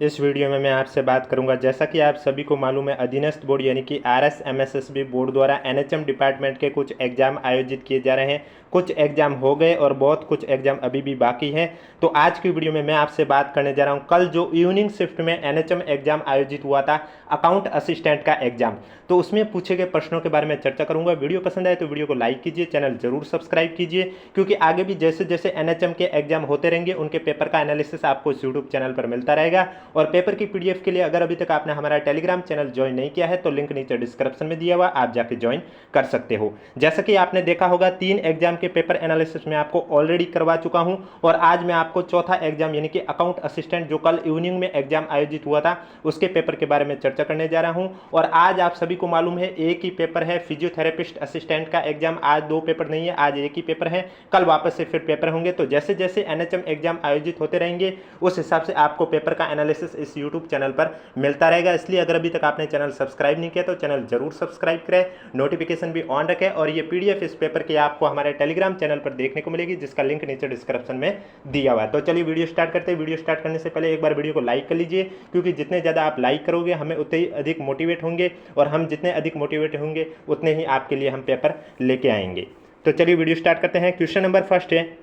इस वीडियो में मैं आपसे बात करूंगा, जैसा कि आप सभी को मालूम है, अधीनस्थ बोर्ड यानी कि RSMSSB बोर्ड द्वारा NHM डिपार्टमेंट के कुछ एग्जाम आयोजित किए जा रहे हैं। कुछ एग्जाम हो गए और बहुत कुछ एग्जाम अभी भी बाकी है। तो आज की वीडियो में मैं आपसे बात करने जा रहा हूं कल जो इवनिंग शिफ्ट में NHM एग्जाम आयोजित हुआ था, अकाउंट असिस्टेंट का एग्जाम, तो उसमें पूछे गए प्रश्नों के बारे में चर्चा करूंगा। वीडियो पसंद आए तो वीडियो को लाइक कीजिए, चैनल जरूर सब्सक्राइब कीजिए, क्योंकि आगे भी जैसे जैसे NHM के एग्जाम होते रहेंगे उनके पेपर का एनालिसिस आपको इस यूट्यूब चैनल पर मिलता रहेगा। और पेपर की PDF के लिए अगर अभी तक आपने हमारा टेलीग्राम चैनल ज्वाइन नहीं किया है तो लिंक नीचे डिस्क्रिप्शन में दिया हुआ, आप जाके ज्वाइन कर सकते हो। जैसा कि आपने देखा होगा 3 एग्जाम के पेपर एनालिसिस में आपको ऑलरेडी करवा चुका हूं, और आज मैं आपको चौथा एग्जाम यानी कि अकाउंट असिस्टेंट जो कल इवनिंग में एग्जाम आयोजित हुआ था उसके पेपर के बारे में चर्चा करने जा रहा हूं। और आज आप सभी को मालूम है एक ही पेपर है, फिजियोथेरेपिस्ट असिस्टेंट का एग्जाम। आज 2 पेपर नहीं है, आज एक ही पेपर है, कल वापस से फिर पेपर होंगे। तो जैसे जैसे NHM एग्जाम आयोजित होते रहेंगे उस हिसाब से आपको पेपर का एनालिसिस इस यूट्यूब चैनल पर मिलता रहेगा। इसलिए अगर अभी तक आपने चैनल सब्सक्राइब नहीं किया तो चैनल जरूर सब्सक्राइब करें, नोटिफिकेशन भी ऑन रखें। और ये PDF इस पेपर की आपको हमारे टेलीग्राम चैनल पर देखने को मिलेगी, जिसका लिंक नीचे डिस्क्रिप्शन में दिया हुआ है। तो चलिए वीडियो स्टार्ट करते हैं। वीडियो स्टार्ट करने से पहले एक बार वीडियो को लाइक कर लीजिए, क्योंकि जितने ज़्यादा आप लाइक करोगे हमें उतने ही अधिक मोटिवेट होंगे, और हम जितने अधिक मोटिवेट होंगे उतने ही आपके लिए हम पेपर लेके आएंगे। तो चलिए वीडियो स्टार्ट करते हैं। क्वेश्चन नंबर फर्स्ट है,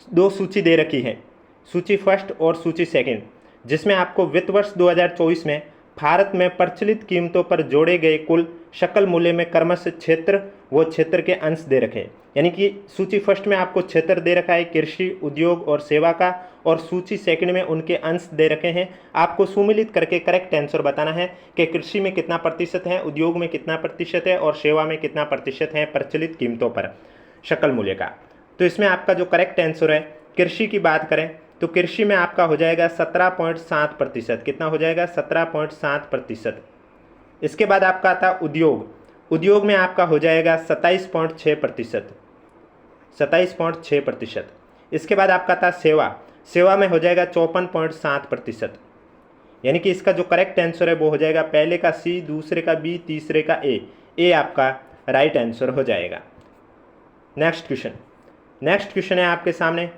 2 सूची दे रखी है, सूची फर्स्ट और सूची सेकंड, जिसमें आपको वित्त वर्ष 2024 में भारत में प्रचलित कीमतों पर जोड़े गए कुल शकल मूल्य में क्रमशः क्षेत्र व क्षेत्र के अंश दे रखे। यानी कि सूची फर्स्ट में आपको क्षेत्र दे रखा है कृषि, उद्योग और सेवा का, और सूची सेकंड में उनके अंश दे रखे हैं। आपको सुमिलित करके करेक्ट आंसर बताना है कि कृषि में कितना प्रतिशत है, उद्योग में कितना प्रतिशत है और सेवा में कितना प्रतिशत है प्रचलित कीमतों पर शकल मूल्य का। तो इसमें आपका जो करेक्ट आंसर है, कृषि की बात करें तो कृषि में आपका हो जाएगा 17.7%। कितना हो जाएगा? 17.7%। इसके बाद आपका आता उद्योग, उद्योग में आपका हो जाएगा 27.6%, 27.6%। इसके बाद आपका था सेवा, सेवा में हो जाएगा 54.7%। यानी कि इसका जो करेक्ट आंसर है वो हो जाएगा पहले का C, दूसरे का B, तीसरे का ए आपका राइट आंसर हो जाएगा। नेक्स्ट क्वेश्चन है आपके सामने,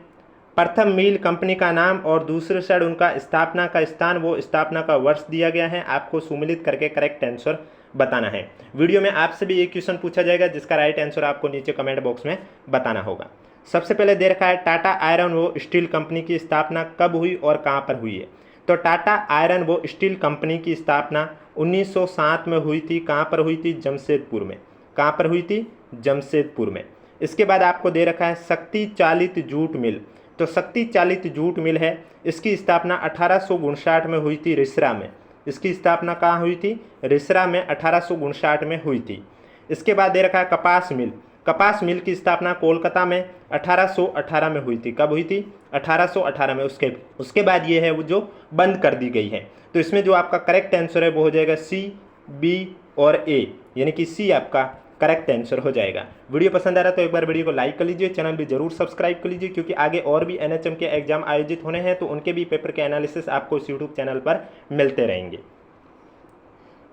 प्रथम मील कंपनी का नाम और दूसरे साइड उनका स्थापना का स्थान वो स्थापना का वर्ष दिया गया है। आपको सुमिलित करके करेक्ट आंसर बताना है। वीडियो में आपसे भी एक क्वेश्चन पूछा जाएगा जिसका राइट आंसर आपको नीचे कमेंट बॉक्स में बताना होगा। सबसे पहले दे रखा है टाटा आयरन व स्टील कंपनी की स्थापना कब हुई और कहाँ पर हुई है। तो टाटा आयरन व स्टील कंपनी की स्थापना 1907 में हुई थी। कहाँ पर हुई थी? जमशेदपुर में। कहाँ पर हुई थी? जमशेदपुर में। इसके बाद आपको दे रखा है शक्ति चालित जूट मिल। तो शक्ति चालित जूट मिल है, इसकी स्थापना 1859 में हुई थी रिसरा में। इसकी स्थापना कहाँ हुई थी? रिसरा में 1859 में हुई थी। इसके बाद दे रखा है कपास मिल, कपास मिल की स्थापना कोलकाता में 1818 में हुई थी। कब हुई थी? 1818 में। उसके बाद ये है वो जो बंद कर दी गई है। तो इसमें जो आपका करेक्ट आंसर है वो हो जाएगा C, B और A, यानी कि C आपका करेक्ट आंसर हो जाएगा। वीडियो पसंद आ रहा है तो एक बार वीडियो को लाइक कर लीजिए, चैनल भी जरूर सब्सक्राइब कर लीजिए, क्योंकि आगे और भी NHM के एग्जाम आयोजित होने हैं तो उनके भी पेपर के एनालिसिस आपको इस यूट्यूब चैनल पर मिलते रहेंगे।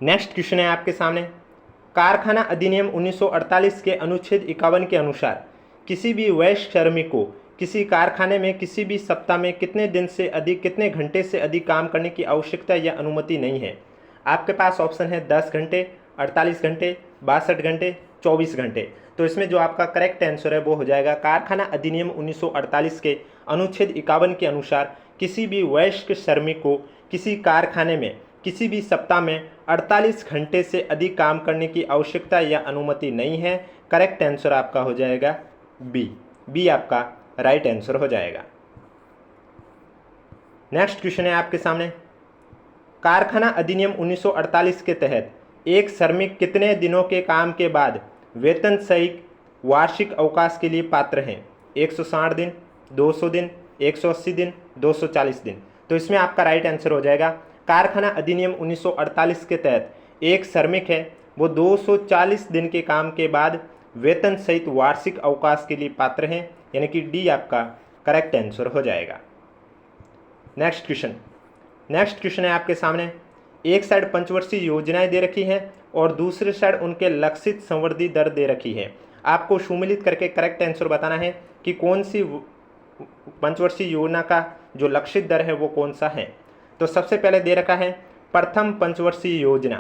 नेक्स्ट क्वेश्चन है आपके सामने, कारखाना अधिनियम 1948 के अनुच्छेद 51 के अनुसार किसी भी वैश्य श्रमिक को किसी कारखाने में किसी भी सप्ताह में कितने दिन से अधिक, कितने घंटे से अधिक काम करने की आवश्यकता या अनुमति नहीं है। आपके पास ऑप्शन है 10 घंटे, 48 घंटे, 62 घंटे, 24 घंटे। तो इसमें जो आपका करेक्ट आंसर है वो हो जाएगा कारखाना अधिनियम 1948 के अनुच्छेद 51 के अनुसार किसी भी वयस्क श्रमिक को किसी कारखाने में किसी भी सप्ताह में 48 घंटे से अधिक काम करने की आवश्यकता या अनुमति नहीं है। करेक्ट आंसर आपका हो जाएगा बी आपका राइट आंसर हो जाएगा। नेक्स्ट क्वेश्चन है आपके सामने, कारखाना अधिनियम 1948 के तहत एक श्रमिक कितने दिनों के काम के बाद वेतन सहित वार्षिक अवकाश के लिए पात्र हैं? 160 दिन, 200 दिन, 180 दिन, 240 दिन। तो इसमें आपका राइट आंसर हो जाएगा कारखाना अधिनियम 1948 के तहत एक श्रमिक है वो 240 दिन के काम के बाद वेतन सहित वार्षिक अवकाश के लिए पात्र हैं, यानी कि डी आपका करेक्ट आंसर हो जाएगा। नेक्स्ट क्वेश्चन है आपके सामने, एक साइड पंचवर्षीय योजनाएं दे रखी हैं और दूसरे साइड उनके लक्षित संवर्धी दर दे रखी है। आपको सुमिलित करके करेक्ट आंसर बताना है कि कौन सी पंचवर्षीय योजना का जो लक्षित दर है वो कौन सा है। तो सबसे पहले दे रखा है प्रथम पंचवर्षीय योजना।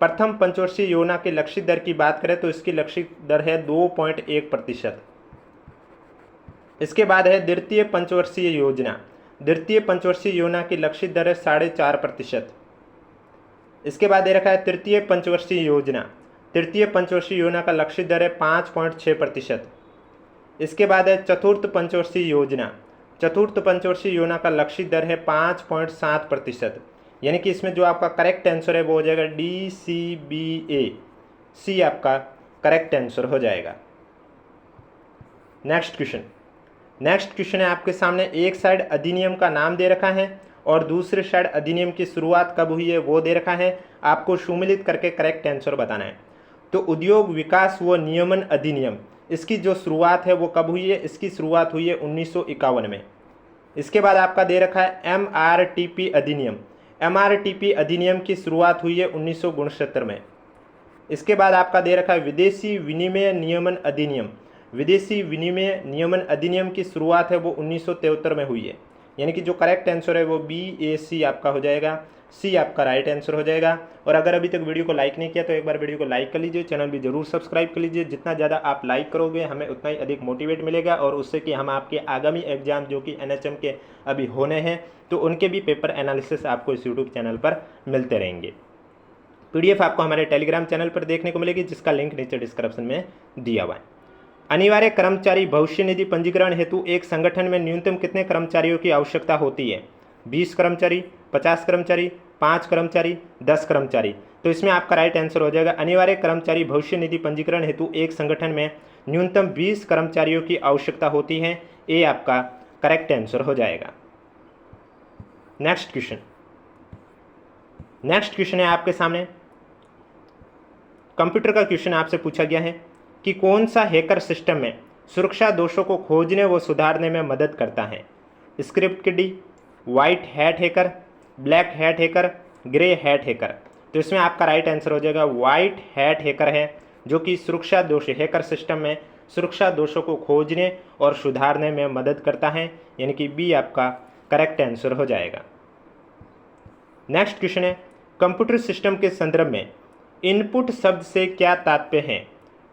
प्रथम पंचवर्षीय योजना की लक्षित दर की बात करें तो इसकी लक्षित दर है 2.1%। इसके बाद है द्वितीय पंचवर्षीय योजना। द्वितीय पंचवर्षीय योजना की लक्षित दर है 4.5%। इसके बाद दे रखा है तृतीय पंचवर्षीय योजना। तृतीय पंचवर्षीय योजना का लक्षित दर है 5.6%। इसके बाद है चतुर्थ पंचवर्षीय योजना। चतुर्थ पंचवर्षीय योजना का लक्षित दर है 5.7%। यानी कि इसमें जो आपका करेक्ट आंसर है वो हो जाएगा DCBA, सी आपका करेक्ट आंसर हो जाएगा। नेक्स्ट क्वेश्चन है आपके सामने, एक साइड अधिनियम का नाम दे रखा है और दूसरे साइड अधिनियम की शुरुआत कब हुई है वो दे रखा है। आपको सुमेलित करके करेक्ट आंसर बताना है। तो उद्योग विकास व नियमन अधिनियम, इसकी जो शुरुआत है वो कब हुई है? इसकी शुरुआत हुई है 1951 में। इसके बाद आपका दे रखा है MRTP अधिनियम। MRTP अधिनियम की शुरुआत हुई है 1969 में। इसके बाद आपका दे रखा है विदेशी विनिमय नियमन अधिनियम। विदेशी विनिमय नियमन अधिनियम की शुरुआत है वो 1973 में हुई है। यानी कि जो करेक्ट आंसर है वो BAC आपका हो जाएगा, सी आपका राइट आंसर हो जाएगा। और अगर अभी तक वीडियो को लाइक नहीं किया तो एक बार वीडियो को लाइक कर लीजिए, चैनल भी जरूर सब्सक्राइब कर लीजिए। जितना ज़्यादा आप लाइक करोगे हमें उतना ही अधिक मोटिवेट मिलेगा और उससे कि हम आपके आगामी एग्जाम जो कि NHM के अभी होने हैं तो उनके भी पेपर एनालिसिस आपको इस यूट्यूब चैनल पर मिलते रहेंगे। PDF आपको हमारे टेलीग्राम चैनल पर देखने को मिलेगी जिसका लिंक नीचे डिस्क्रिप्शन में दिया हुआ है। अनिवार्य कर्मचारी भविष्य निधि पंजीकरण हेतु एक संगठन में न्यूनतम कितने कर्मचारियों की आवश्यकता होती है? 20 कर्मचारी, 50 कर्मचारी, 5 कर्मचारी, 10 कर्मचारी। तो इसमें आपका राइट आंसर हो जाएगा अनिवार्य कर्मचारी भविष्य निधि पंजीकरण हेतु एक संगठन में न्यूनतम 20 कर्मचारियों की आवश्यकता होती है। ये आपका करेक्ट आंसर हो जाएगा। नेक्स्ट क्वेश्चन है आपके सामने, कंप्यूटर का क्वेश्चन आपसे पूछा गया है कि कौन सा हैकर सिस्टम में सुरक्षा दोषों को खोजने व सुधारने में मदद करता है? स्क्रिप्ट किडी, white hat hacker, black hat hacker, grey hat hacker. तो इसमें आपका राइट आंसर हो जाएगा व्हाइट हैट हैकर है, जो कि सुरक्षा दोष हैकर सिस्टम में सुरक्षा दोषों को खोजने और सुधारने में मदद करता है। यानी कि बी आपका करेक्ट आंसर हो जाएगा। नेक्स्ट क्वेश्चन है, कंप्यूटर सिस्टम के संदर्भ में इनपुट शब्द से क्या तात्पर्य है?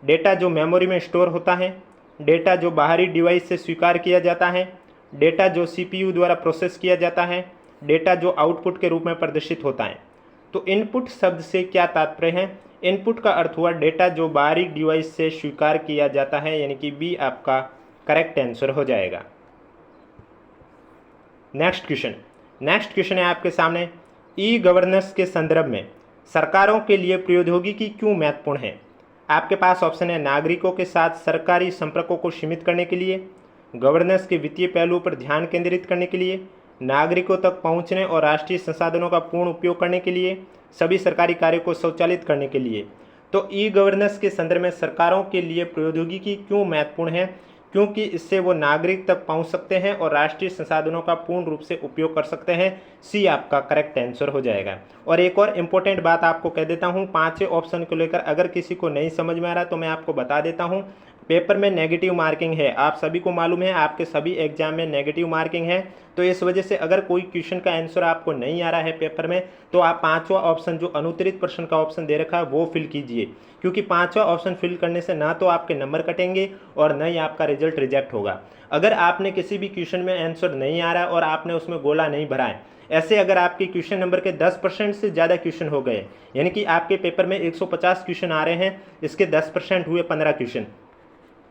डेटा जो मेमोरी में स्टोर होता है, डेटा जो बाहरी डिवाइस से स्वीकार किया जाता है, डेटा जो CPU द्वारा प्रोसेस किया जाता है, डेटा जो आउटपुट के रूप में प्रदर्शित होता है। तो इनपुट शब्द से क्या तात्पर्य है? इनपुट का अर्थ हुआ डेटा जो बाहरी डिवाइस से स्वीकार किया जाता है। यानी कि बी आपका करेक्ट आंसर हो जाएगा। नेक्स्ट क्वेश्चन है आपके सामने, ई गवर्नेंस के संदर्भ में सरकारों के लिए प्रौद्योगिकी क्यों महत्वपूर्ण है? आपके पास ऑप्शन है नागरिकों के साथ सरकारी संपर्कों को सीमित करने के लिए, गवर्नेंस के वित्तीय पहलुओं पर ध्यान केंद्रित करने के लिए, नागरिकों तक पहुंचने और राष्ट्रीय संसाधनों का पूर्ण उपयोग करने के लिए, सभी सरकारी कार्यों को स्वचालित करने के लिए। तो ई गवर्नेंस के संदर्भ में सरकारों के लिए प्रौद्योगिकी क्यों महत्वपूर्ण है? क्योंकि इससे वो नागरिक तक पहुंच सकते हैं और राष्ट्रीय संसाधनों का पूर्ण रूप से उपयोग कर सकते हैं। सी आपका करेक्ट आंसर हो जाएगा। और एक और इम्पोर्टेंट बात आपको कह देता हूं, पांचवें ऑप्शन को लेकर अगर किसी को नहीं समझ में आ रहा तो मैं आपको बता देता हूं, पेपर में नेगेटिव मार्किंग है। आप सभी को मालूम है आपके सभी एग्जाम में नेगेटिव मार्किंग है। तो इस वजह से अगर कोई क्वेश्चन का आंसर आपको नहीं आ रहा है पेपर में तो आप पांचवा ऑप्शन जो अनुत्तरित प्रश्न का ऑप्शन दे रखा है वो फिल कीजिए, क्योंकि पांचवा ऑप्शन फिल करने से ना तो आपके नंबर कटेंगे और न ही आपका रिजल्ट रिजेक्ट होगा। अगर आपने किसी भी क्वेश्चन में आंसर नहीं आ रहा और आपने उसमें गोला नहीं भरा है, ऐसे अगर आपके क्वेश्चन नंबर के 10% से ज़्यादा क्वेश्चन हो गए, यानी कि आपके पेपर में 150 क्वेश्चन आ रहे हैं, इसके 10% हुए 15 क्वेश्चन।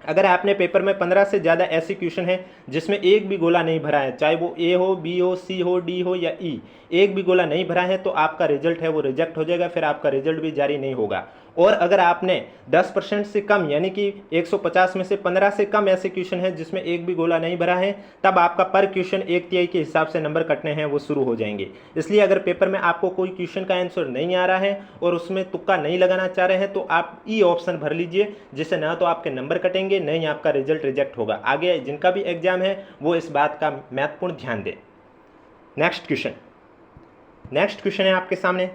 अगर आपने पेपर में 15 से ज़्यादा ऐसे क्वेश्चन हैं जिसमें एक भी गोला नहीं भरा है, चाहे वो ए हो, बी हो, सी हो, डी हो या ई, एक भी गोला नहीं भरा है तो आपका रिजल्ट है वो रिजेक्ट हो जाएगा, फिर आपका रिजल्ट भी जारी नहीं होगा। और अगर आपने 10% से कम यानी कि 150 में से 15 से कम ऐसे क्वेश्चन हैं जिसमें एक भी गोला नहीं भरा है, तब आपका पर क्वेश्चन 1/3 के हिसाब से नंबर कटने हैं वो शुरू हो जाएंगे। इसलिए अगर पेपर में आपको कोई क्वेश्चन का आंसर नहीं आ रहा है और उसमें तुक्का नहीं लगाना चाह रहे हैं तो आप ई ऑप्शन भर लीजिए, जिससे ना तो आपके नंबर कटेंगे नहीं आपका रिजल्ट रिजेक्ट होगा। आगे जिनका भी एग्जाम है वो इस बात का महत्वपूर्ण ध्यान दें। नेक्स्ट क्वेश्चन है आपके सामने,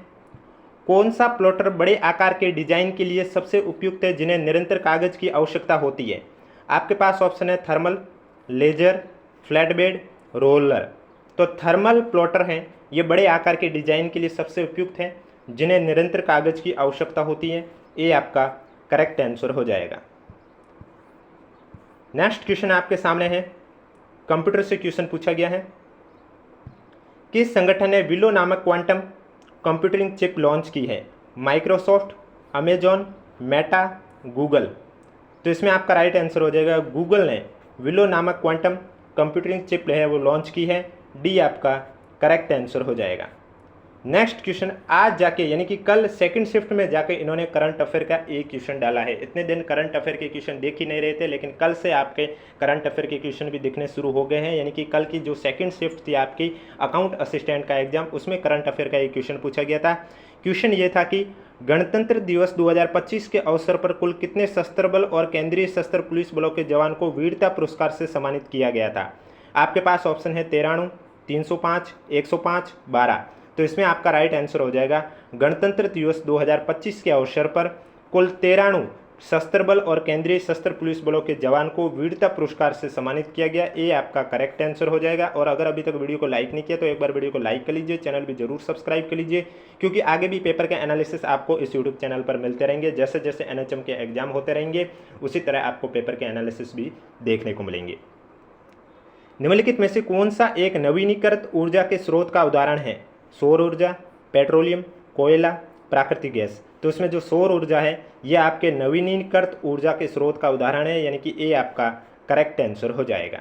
कौन सा प्लॉटर बड़े आकार के डिजाइन के लिए सबसे उपयुक्त है जिन्हें निरंतर कागज की आवश्यकता होती है? आपके पास ऑप्शन है thermal, laser, flat bed, roller. तो थर्मल प्लॉटर हैं, ये बड़े आकार के डिजाइन के लिए सबसे उपयुक्त हैं, जिन्हें निरंतर कागज की आवश्यकता होती है। ये आपका करेक्ट आंसर हो जाएगा। नेक्स्ट क्वेश्चन आपके सामने है, कंप्यूटर से क्वेश्चन पूछा गया है, किस संगठन ने विलो नामक क्वांटम कंप्यूटिंग चिप लॉन्च की है? Microsoft, Amazon, Meta, Google. तो इसमें आपका राइट आंसर हो जाएगा, गूगल ने विलो नामक क्वांटम कंप्यूटिंग चिप है वो लॉन्च की है। डी आपका करेक्ट आंसर हो जाएगा। नेक्स्ट क्वेश्चन, आज जाके यानी कि कल सेकंड शिफ्ट में जाके इन्होंने करंट अफेयर का एक क्वेश्चन डाला है। इतने दिन करंट अफेयर के क्वेश्चन देख ही नहीं रहे थे, लेकिन कल से आपके करंट अफेयर के क्वेश्चन भी दिखने शुरू हो गए हैं। यानी कि कल की जो सेकंड शिफ्ट थी आपकी अकाउंट असिस्टेंट का एग्जाम, उसमें करंट अफेयर का एक क्वेश्चन पूछा गया था। क्वेश्चन ये था कि गणतंत्र दिवस 2025 के अवसर पर कुल कितने सशस्त्र बल और केंद्रीय सशस्त्र पुलिस बलों के जवान को वीरता पुरस्कार से सम्मानित किया गया था? आपके पास ऑप्शन है 93, 305, 105, 12। तो इसमें आपका राइट आंसर हो जाएगा, गणतंत्र दिवस 2025 के अवसर पर कुल 93 सशस्त्र बल और केंद्रीय सशस्त्र पुलिस बलों के जवान को वीरता पुरस्कार से सम्मानित किया गया। ये आपका करेक्ट आंसर हो जाएगा। और अगर अभी तक वीडियो को लाइक नहीं किया तो एक बार वीडियो को लाइक कर लीजिए, चैनल भी जरूर सब्सक्राइब कर लीजिए, क्योंकि आगे भी पेपर के एनालिसिस आपको इस यूट्यूब चैनल पर मिलते रहेंगे। जैसे जैसे एनएचएम के एग्जाम होते रहेंगे उसी तरह आपको पेपर के एनालिसिस भी देखने को मिलेंगे। निम्नलिखित में से कौन सा एक नवीनीकृत ऊर्जा के स्रोत का उदाहरण है? सौर ऊर्जा, पेट्रोलियम, कोयला, प्राकृतिक गैस। तो इसमें जो सौर ऊर्जा है यह आपके नवीनीकृत ऊर्जा के स्रोत का उदाहरण है, यानी कि ये आपका करेक्ट आंसर हो जाएगा।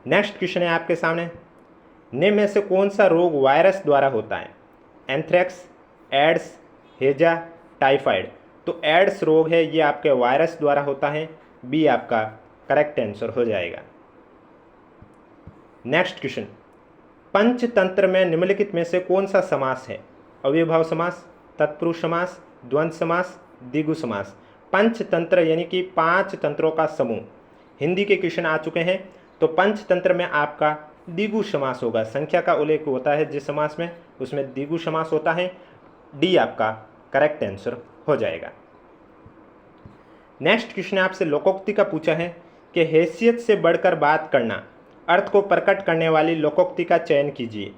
नेक्स्ट क्वेश्चन है आपके सामने, निम्न में से कौन सा रोग वायरस द्वारा होता है? एंथ्रेक्स, एड्स, हेजा, टाइफाइड। तो एड्स रोग है ये आपके वायरस द्वारा होता है। बी आपका करेक्ट आंसर हो जाएगा। नेक्स्ट क्वेश्चन, पंचतंत्र में निम्नलिखित में से कौन सा समास है? अव्ययभाव समास, तत्पुरुष समास, द्वंद्व समास, द्विगु समास। पंचतंत्र यानी कि 5 तंत्रों का समूह, हिंदी के क्वेश्चन आ चुके हैं। तो पंचतंत्र में आपका द्विगु समास होगा, संख्या का उल्लेख होता है जिस समास में, उसमें द्विगु समास होता है। डी आपका करेक्ट आंसर हो जाएगा। नेक्स्ट क्वेश्चन आपसे लोकोक्ति का पूछा है कि हैसियत से बढ़कर बात करना अर्थ को प्रकट करने वाली लोकोक्ति का चयन कीजिए।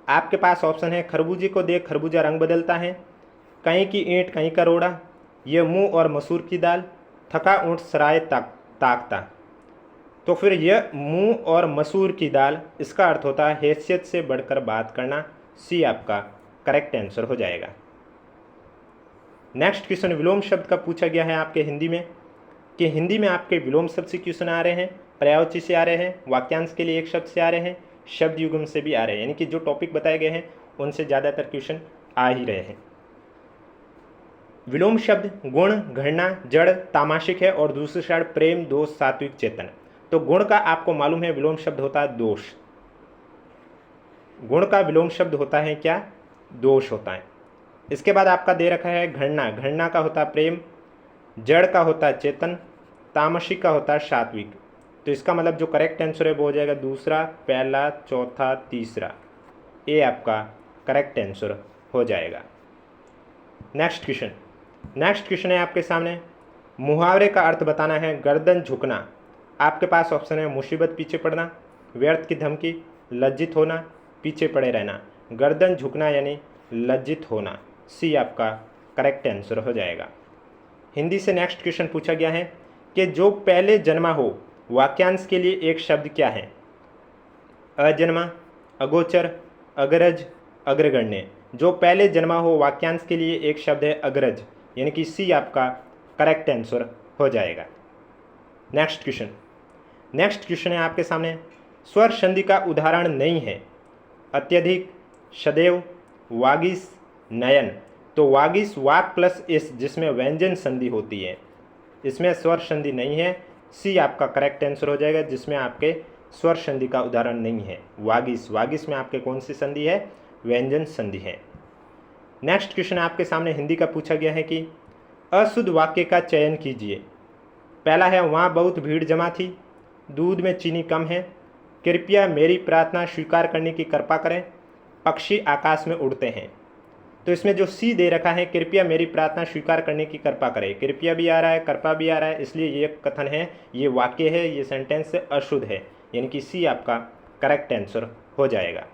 आपके पास ऑप्शन है, खरबूजे को देख खरबूजा रंग बदलता है, कहीं की ईंट कहीं का रोड़ा, ये मुंह और मसूर की दाल, थका ऊँट सराय ताकता। तो फिर यह मुंह और मसूर की दाल, इसका अर्थ होता है हैसियत से बढ़कर बात करना। सी आपका करेक्ट आंसर हो जाएगा। नेक्स्ट क्वेश्चन विलोम शब्द का पूछा गया है आपके हिंदी में, कि हिंदी में आपके विलोम शब्द से क्वेश्चन आ रहे हैं, पर्यायवाची से आ रहे हैं, वाक्यांश के लिए एक शब्द से आ रहे हैं, शब्द युग्म से भी आ रहे हैं। यानी कि जो टॉपिक बताए गए हैं उनसे ज़्यादातर क्वेश्चन आ ही रहे हैं। विलोम शब्द गुण, घृणा, जड़, तामाशिक है, और दूसरी साइड प्रेम, दोष, सात्विक, चेतन। तो गुण का आपको मालूम है विलोम शब्द होता है दोष। गुण का विलोम शब्द होता है क्या? दोष होता है। इसके बाद आपका दे रखा है घृणा, घृणा का होता है प्रेम, जड़ का होता है चेतन, तामसिक का होता है सात्विक। तो इसका मतलब जो करेक्ट आंसर है वो हो जाएगा दूसरा, पहला, चौथा, तीसरा। ये आपका करेक्ट आंसर हो जाएगा। नेक्स्ट क्वेश्चन है आपके सामने, मुहावरे का अर्थ बताना है। गर्दन झुकना, आपके पास ऑप्शन है मुसीबत पीछे पड़ना, व्यर्थ की धमकी, लज्जित होना, पीछे पड़े रहना। गर्दन झुकना यानी लज्जित होना। सी आपका करेक्ट आंसर हो जाएगा। हिंदी से नेक्स्ट क्वेश्चन पूछा गया है कि जो पहले जन्मा हो वाक्यांश के लिए एक शब्द क्या है? अजन्मा, अगोचर, अग्रज, अग्रगण्य। जो पहले जन्मा हो वाक्यांश के लिए एक शब्द है अग्रज, यानी कि सी आपका करेक्ट आंसर हो जाएगा। नेक्स्ट क्वेश्चन है आपके सामने, स्वर संधि का उदाहरण नहीं है। अत्यधिक, सदैव, वागीश, नयन। तो वागीश वाक प्लस इस, जिसमें व्यंजन संधि होती है, इसमें स्वर संधि नहीं है। सी आपका करेक्ट आंसर हो जाएगा, जिसमें आपके स्वर संधि का उदाहरण नहीं है। वागीश, वागीश में आपके कौन सी संधि है? व्यंजन संधि है। नेक्स्ट क्वेश्चन आपके सामने हिंदी का पूछा गया है कि अशुद्ध वाक्य का चयन कीजिए। पहला है, वहाँ बहुत भीड़ जमा थी, दूध में चीनी कम है, कृपया मेरी प्रार्थना स्वीकार करने की कृपा करें, पक्षी आकाश में उड़ते हैं। तो इसमें जो सी दे रखा है, कृपया मेरी प्रार्थना स्वीकार करने की कृपा करें, कृपया भी आ रहा है, कृपा भी आ रहा है, इसलिए ये कथन है, ये वाक्य है, ये सेंटेंस अशुद्ध है, यानी कि सी आपका करेक्ट आंसर हो जाएगा।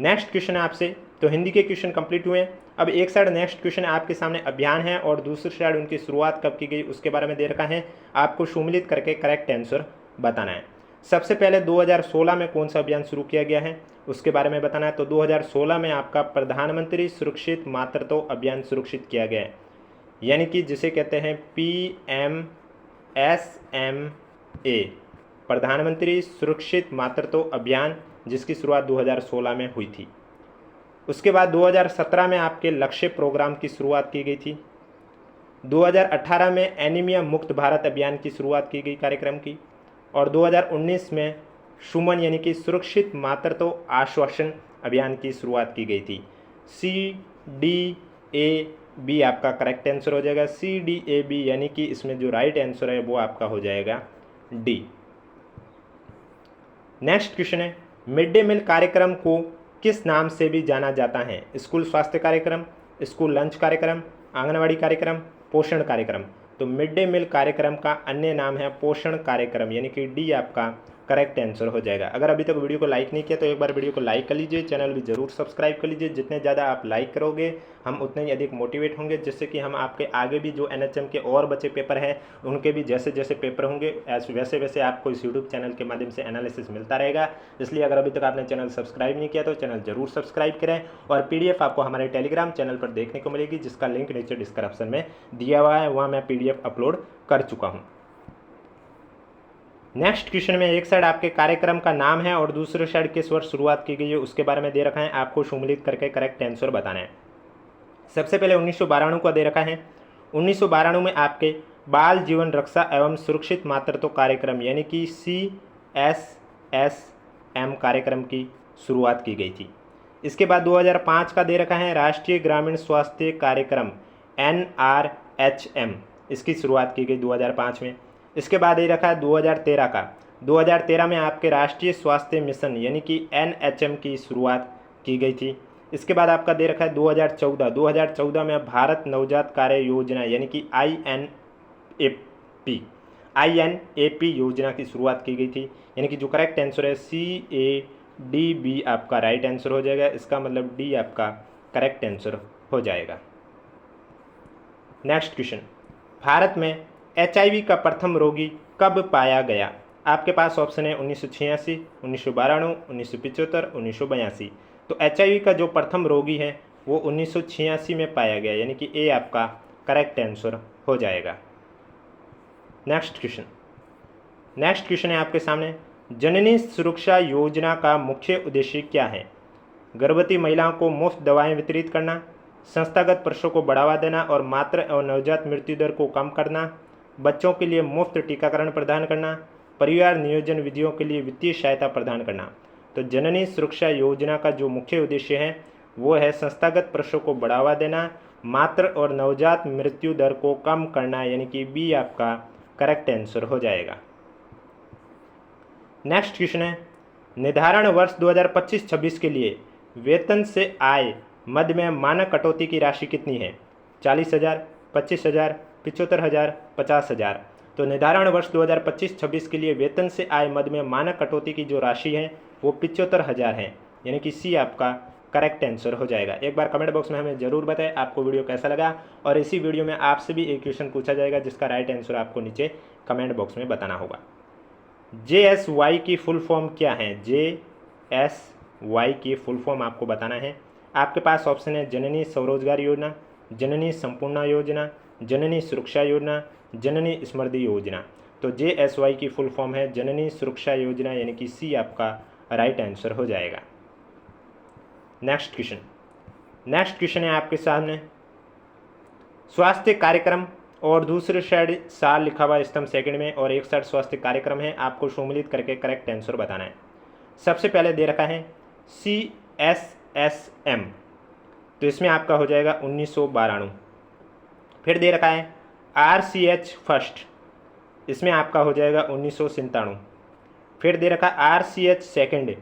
नेक्स्ट क्वेश्चन है आपसे, तो हिंदी के क्वेश्चन कंप्लीट हुए। अब एक साइड नेक्स्ट क्वेश्चन आपके सामने अभियान है और दूसरी साइड उनकी शुरुआत कब की गई उसके बारे में दे रखा है, आपको सम्मिलित करके करेक्ट आंसर बताना है। सबसे पहले 2016 में कौन सा अभियान शुरू किया गया है उसके बारे में बताना है। तो 2016 में आपका प्रधानमंत्री सुरक्षित मातृत्व अभियान सुरक्षित किया गया है, यानी कि जिसे कहते हैं PMSMA, प्रधानमंत्री सुरक्षित मातृत्व अभियान, जिसकी शुरुआत 2016 में हुई थी। उसके बाद 2017 में आपके लक्ष्य प्रोग्राम की शुरुआत की गई थी। 2018 में एनीमिया मुक्त भारत अभियान की शुरुआत की गई कार्यक्रम की, और 2019 में सुमन यानी कि सुरक्षित मातृत्व आश्वासन अभियान की शुरुआत की गई थी। CDAB आपका करेक्ट आंसर हो जाएगा। CDAB यानी कि इसमें जो राइट आंसर है वो आपका हो जाएगा डी। नेक्स्ट क्वेश्चन है, मिड डे मील कार्यक्रम को किस नाम से भी जाना जाता है? स्कूल स्वास्थ्य कार्यक्रम, स्कूल लंच कार्यक्रम, आंगनवाड़ी कार्यक्रम, पोषण कार्यक्रम। तो मिड डे मील कार्यक्रम का अन्य नाम है पोषण कार्यक्रम, यानी कि डी आपका करेक्ट आंसर हो जाएगा। अगर अभी तक वीडियो को लाइक नहीं किया तो एक बार वीडियो को लाइक कर लीजिए, चैनल भी जरूर सब्सक्राइब कर लीजिए। जितने ज़्यादा आप लाइक करोगे हम उतने ही अधिक मोटिवेट होंगे, जिससे कि हम आपके आगे भी जो NHM के और बचे पेपर हैं उनके भी जैसे जैसे पेपर होंगे वैसे वैसे आपको इस यूट्यूब चैनल के माध्यम से एनालिसिस मिलता रहेगा। इसलिए अगर अभी तक आपने चैनल सब्सक्राइब नहीं किया तो चैनल जरूर सब्सक्राइब करें, और PDF आपको हमारे टेलीग्राम चैनल पर देखने को मिलेगी, जिसका लिंक नीचे डिस्क्रिप्शन में दिया हुआ है, वहाँ मैं PDF अपलोड कर चुका हूँ। नेक्स्ट क्वेश्चन में एक साइड आपके कार्यक्रम का नाम है और दूसरे साइड किस वर्ष शुरुआत की गई है उसके बारे में दे रखा है, आपको सम्मिलित करके करेक्ट आंसर बताना है। सबसे पहले 1992 का दे रखा है। 1992 में आपके बाल जीवन रक्षा एवं सुरक्षित मातृत्व कार्यक्रम यानी कि CSSM कार्यक्रम की शुरुआत की गई थी। इसके बाद 2005 का दे रखा है, राष्ट्रीय ग्रामीण स्वास्थ्य कार्यक्रम NRHM, इसकी शुरुआत की गई 2005 में। इसके बाद ये रखा है 2013 का। 2013 में आपके राष्ट्रीय स्वास्थ्य मिशन यानी कि NHM की शुरुआत की गई थी। इसके बाद आपका दे रखा है 2014 में भारत नवजात कार्य योजना यानी कि INAP योजना की शुरुआत की गई थी, यानी कि जो करेक्ट आंसर है CADB आपका राइट आंसर हो जाएगा। इसका मतलब डी आपका करेक्ट आंसर हो जाएगा। नेक्स्ट क्वेश्चन, भारत में HIV का प्रथम रोगी कब पाया गया? आपके पास ऑप्शन है 1986, 1992, 1975, 1982। तो HIV का जो प्रथम रोगी है वो 1986 में पाया गया, यानी कि ए आपका करेक्ट आंसर हो जाएगा। नेक्स्ट क्वेश्चन है आपके सामने, जननी सुरक्षा योजना का मुख्य उद्देश्य क्या है? गर्भवती महिलाओं को मुफ्त दवाएं वितरित करना, संस्थागत प्रसव को बढ़ावा देना और मातृ और नवजात मृत्यु दर को कम करना, बच्चों के लिए मुफ्त टीकाकरण प्रदान करना, परिवार नियोजन विधियों के लिए वित्तीय सहायता प्रदान करना। तो जननी सुरक्षा योजना का जो मुख्य उद्देश्य है वो है संस्थागत प्रसव को बढ़ावा देना, मातृ और नवजात मृत्यु दर को कम करना, यानी कि बी आपका करेक्ट आंसर हो जाएगा। नेक्स्ट क्वेश्चन है, निर्धारण वर्ष 2025-26 के लिए वेतन से आय मद में मानक कटौती की राशि कितनी है? 40,000, 25,000, 75,000, 50,000। तो निर्धारण वर्ष 2025-26 के लिए वेतन से आय मद में मानक कटौती की जो राशि है वो 75,000 है, यानी कि सी आपका करेक्ट आंसर हो जाएगा। एक बार कमेंट बॉक्स में हमें जरूर बताएं आपको वीडियो कैसा लगा, और इसी वीडियो में आपसे भी एक क्वेश्चन पूछा जाएगा जिसका राइट आंसर आपको नीचे कमेंट बॉक्स में बताना होगा। JSY की फुल फॉर्म क्या है? JSY की फुल फॉर्म आपको बताना है। आपके पास ऑप्शन है जननी स्वरोजगार योजना, जननी संपूर्ण योजना, जननी सुरक्षा योजना, जननी स्मृति योजना। तो JSY की फुल फॉर्म है जननी सुरक्षा योजना, यानी कि सी आपका राइट आंसर हो जाएगा। नेक्स्ट क्वेश्चन है आपके सामने, स्वास्थ्य कार्यक्रम और दूसरे साइड साल लिखा हुआ स्तंभ सेकंड में और एक साइड स्वास्थ्य कार्यक्रम है, आपको सम्मिलित करके करेक्ट आंसर बताना है। सबसे पहले दे रखा है CSSM, तो इसमें आपका हो जाएगा 1992। फिर दे रखा है RCH फर्स्ट, इसमें आपका हो जाएगा 1997। फिर दे रखा RCH सेकंड,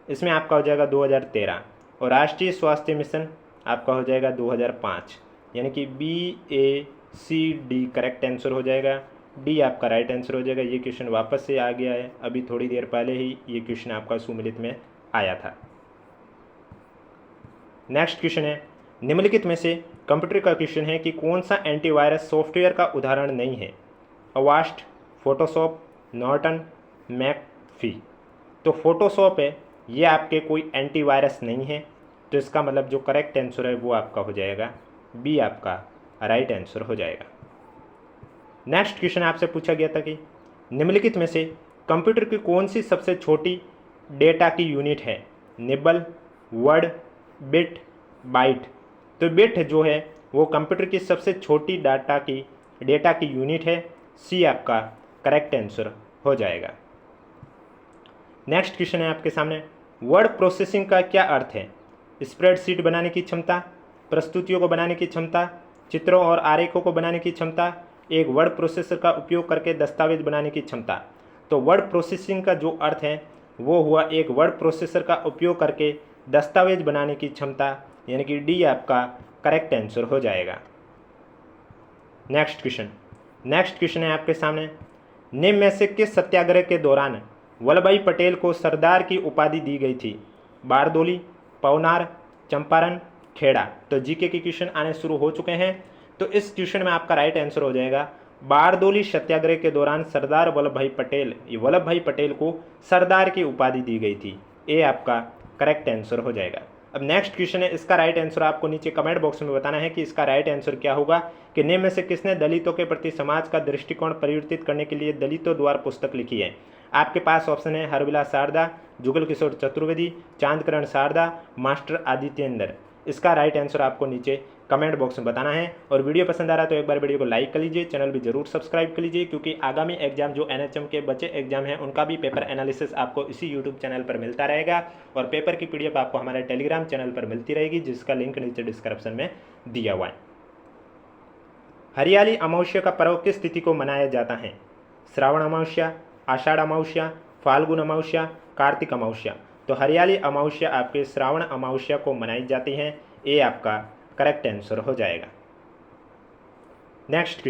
इसमें आपका हो जाएगा 2013, और राष्ट्रीय स्वास्थ्य मिशन आपका हो जाएगा 2005, यानी कि BACD करेक्ट आंसर हो जाएगा। डी आपका राइट आंसर हो जाएगा। ये क्वेश्चन वापस से आ गया है, अभी थोड़ी देर पहले ही ये क्वेश्चन आपका सुमेलित में आया था। नेक्स्ट क्वेश्चन है, निम्नलिखित में से कंप्यूटर का क्वेश्चन है कि कौन सा एंटीवायरस सॉफ्टवेयर का उदाहरण नहीं है? Avast, Photoshop, Norton, McAfee. तो फोटोशॉप है, ये आपके कोई एंटीवायरस नहीं है, तो इसका मतलब जो करेक्ट आंसर है वो आपका हो जाएगा बी आपका राइट आंसर हो जाएगा। नेक्स्ट क्वेश्चन आपसे पूछा गया था कि निम्नलिखित में से कंप्यूटर की कौन सी सबसे छोटी डेटा की यूनिट है? Nibble, word, bit, byte. तो बिट जो है वो कंप्यूटर की सबसे छोटी डेटा की यूनिट है, सी आपका करेक्ट आंसर हो जाएगा। नेक्स्ट क्वेश्चन है आपके सामने, वर्ड प्रोसेसिंग का क्या अर्थ है? स्प्रेडशीट बनाने की क्षमता, प्रस्तुतियों को बनाने की क्षमता, चित्रों और आरेखों को बनाने की क्षमता, एक वर्ड प्रोसेसर का उपयोग करके दस्तावेज बनाने की क्षमता। तो वर्ड प्रोसेसिंग का जो अर्थ है वो हुआ एक वर्ड प्रोसेसर का उपयोग करके दस्तावेज बनाने की क्षमता, यानी कि डी आपका करेक्ट आंसर हो जाएगा। नेक्स्ट क्वेश्चन है आपके सामने, निम्न में से किस सत्याग्रह के दौरान वल्लभ भाई पटेल को सरदार की उपाधि दी गई थी? बारदोली, पवनार, चंपारण, खेड़ा। तो जीके के क्वेश्चन आने शुरू हो चुके हैं, तो इस क्वेश्चन में आपका राइट आंसर हो जाएगा बारदोली सत्याग्रह के दौरान सरदार वल्लभ भाई पटेल को सरदार की उपाधि दी गई थी। ए आपका करेक्ट आंसर हो जाएगा। अब नेक्स्ट क्वेश्चन है, इसका राइट आंसर आपको नीचे कमेंट बॉक्स में बताना है कि इसका राइट आंसर क्या होगा कि निम्न में से किसने दलितों के प्रति समाज का दृष्टिकोण परिवर्तित करने के लिए दलितों द्वारा पुस्तक लिखी है? आपके पास ऑप्शन है हरविलास शारदा, जुगल किशोर चतुर्वेदी, चांदकरण शारदा, मास्टर आदित्येंद्र। इसका राइट आंसर आपको नीचे कमेंट बॉक्स में बताना है। और वीडियो पसंद आ रहा है तो एक बार वीडियो को लाइक कर लीजिए, चैनल भी जरूर सब्सक्राइब कर लीजिए, क्योंकि आगामी एग्जाम जो एनएचएम के बचे एग्जाम हैं उनका भी पेपर एनालिसिस आपको इसी यूट्यूब चैनल पर मिलता रहेगा। और पेपर की पीडीएफ आपको हमारे टेलीग्राम चैनल पर मिलती रहेगी, जिसका लिंक नीचे डिस्क्रिप्शन में दिया हुआ है। हरियाली अमावस्या का पर्व किस तिथि को मनाया जाता है? श्रावण अमावस्या, आषाढ़ अमावस्या, फाल्गुन अमावस्या, कार्तिक अमावस्या। तो हरियाली अमावस्या आपके श्रावण अमावस्या को मनाई जाती है। ए आपका करेक्ट आंसर हो जाएगा। नेक्स्ट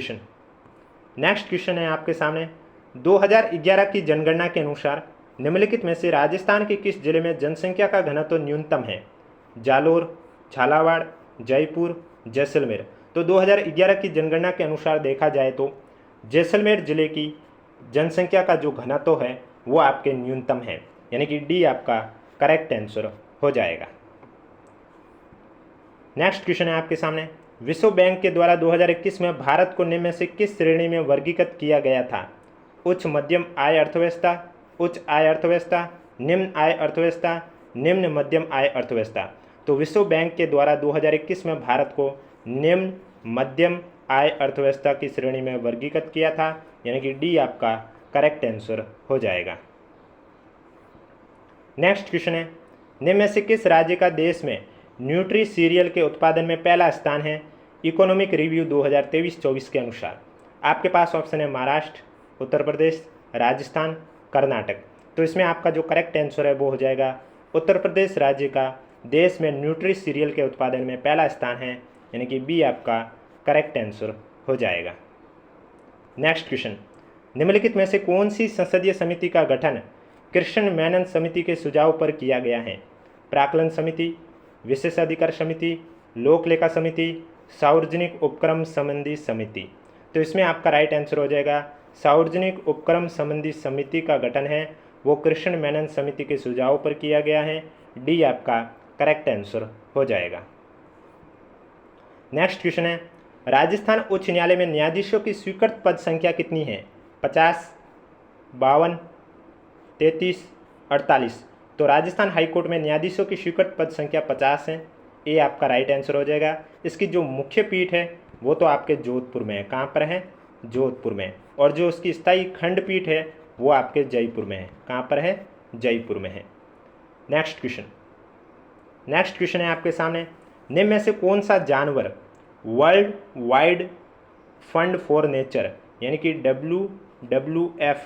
क्वेश्चन है आपके सामने, 2011 की जनगणना के अनुसार निम्नलिखित में से राजस्थान के किस जिले में जनसंख्या का घनत्व न्यूनतम है? जालोर, झालावाड़, जयपुर, जैसलमेर। तो 2011 की जनगणना के अनुसार देखा जाए तो जैसलमेर जिले की जनसंख्या का जो घनत्व है वो आपके न्यूनतम है, यानी कि डी आपका करेक्ट आंसर हो जाएगा। नेक्स्ट क्वेश्चन है आपके सामने, विश्व बैंक के द्वारा 2021 में भारत को निम्न में से किस श्रेणी में वर्गीकृत किया गया था? उच्च मध्यम आय अर्थव्यवस्था, उच्च आय अर्थव्यवस्था, निम्न आय अर्थव्यवस्था, निम्न मध्यम आय अर्थव्यवस्था। तो विश्व बैंक के द्वारा 2021 में भारत को निम्न मध्यम आय अर्थव्यवस्था की श्रेणी में वर्गीकृत किया था, यानी कि डी आपका करेक्ट आंसर हो जाएगा। नेक्स्ट क्वेश्चन है, निम्न में से किस राज्य का देश में न्यूट्री सीरियल के उत्पादन में पहला स्थान है? इकोनॉमिक रिव्यू 2023-24 के अनुसार। आपके पास ऑप्शन है महाराष्ट्र, उत्तर प्रदेश, राजस्थान, कर्नाटक। तो इसमें आपका जो करेक्ट आंसर है वो हो जाएगा उत्तर प्रदेश राज्य का देश में न्यूट्री सीरियल के उत्पादन में पहला स्थान है, यानी कि बी आपका करेक्ट आंसर हो जाएगा। नेक्स्ट क्वेश्चन, निम्नलिखित में से कौन सी संसदीय समिति का गठन कृष्ण मेनन समिति के सुझाव पर किया गया है? प्राक्कलन समिति, विशेषाधिकार समिति, लोक लेखा समिति, सार्वजनिक उपक्रम संबंधी समिति। तो इसमें आपका राइट आंसर हो जाएगा सार्वजनिक उपक्रम संबंधी समिति का गठन है वो कृष्ण मेनन समिति के सुझाव पर किया गया है। डी आपका करेक्ट आंसर हो जाएगा। नेक्स्ट क्वेश्चन है, राजस्थान उच्च न्यायालय में न्यायाधीशों की स्वीकृत पद संख्या कितनी है? 50, 52, 33, 48। तो राजस्थान हाईकोर्ट में न्यायाधीशों की स्वीकृत पद संख्या 50 है। ए आपका राइट आंसर हो जाएगा। इसकी जो मुख्य पीठ है वो तो आपके जोधपुर में है। कहाँ पर है? जोधपुर में। और जो उसकी स्थायी खंडपीठ है वो आपके जयपुर में है। कहाँ पर है? जयपुर में है। नेक्स्ट क्वेश्चन है आपके सामने, निम्न में से कौन सा जानवर world wide fund for nature यानी कि WWF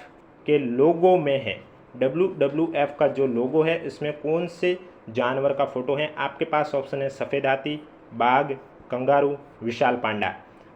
के लोगो में है? WWF का जो लोगो है इसमें कौन से जानवर का फोटो है? आपके पास ऑप्शन है सफ़ेद हाथी, बाघ, कंगारू, विशाल पांडा।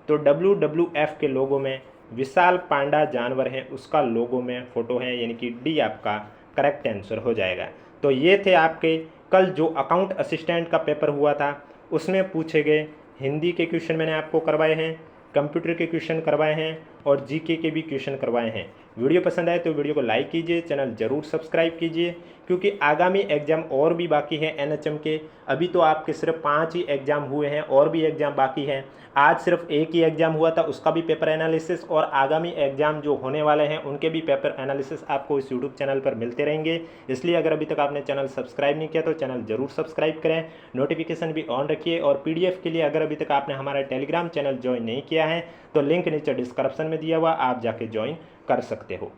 तो WWF के लोगो में विशाल पांडा जानवर है उसका लोगो में फ़ोटो है, यानी कि डी आपका करेक्ट आंसर हो जाएगा। तो ये थे आपके कल जो अकाउंट असिस्टेंट का पेपर हुआ था उसमें पूछे गए हिंदी के क्वेश्चन मैंने आपको करवाए हैं, कंप्यूटर के क्वेश्चन करवाए हैं और जीके के भी क्वेश्चन करवाए हैं। वीडियो पसंद आए तो वीडियो को लाइक कीजिए, चैनल ज़रूर सब्सक्राइब कीजिए, क्योंकि आगामी एग्ज़ाम और भी बाकी है एनएचएम के। अभी तो आपके सिर्फ 5 ही एग्ज़ाम हुए हैं और भी एग्ज़ाम बाकी हैं। आज सिर्फ एक ही एग्ज़ाम हुआ था, उसका भी पेपर एनालिसिस और आगामी एग्ज़ाम जो होने वाले हैं उनके भी पेपर एनालिसिस आपको इस यूट्यूब चैनल पर मिलते रहेंगे। इसलिए अगर अभी तक आपने चैनल सब्सक्राइब नहीं किया तो चैनल ज़रूर सब्सक्राइब करें, नोटिफिकेशन भी ऑन रखिए। और पीडीएफ के लिए अगर अभी तक आपने हमारा टेलीग्राम चैनल ज्वाइन नहीं किया है तो लिंक नीचे डिस्क्रिप्शन में दिया हुआ, आप जाके ज्वाइन कर सकते हो।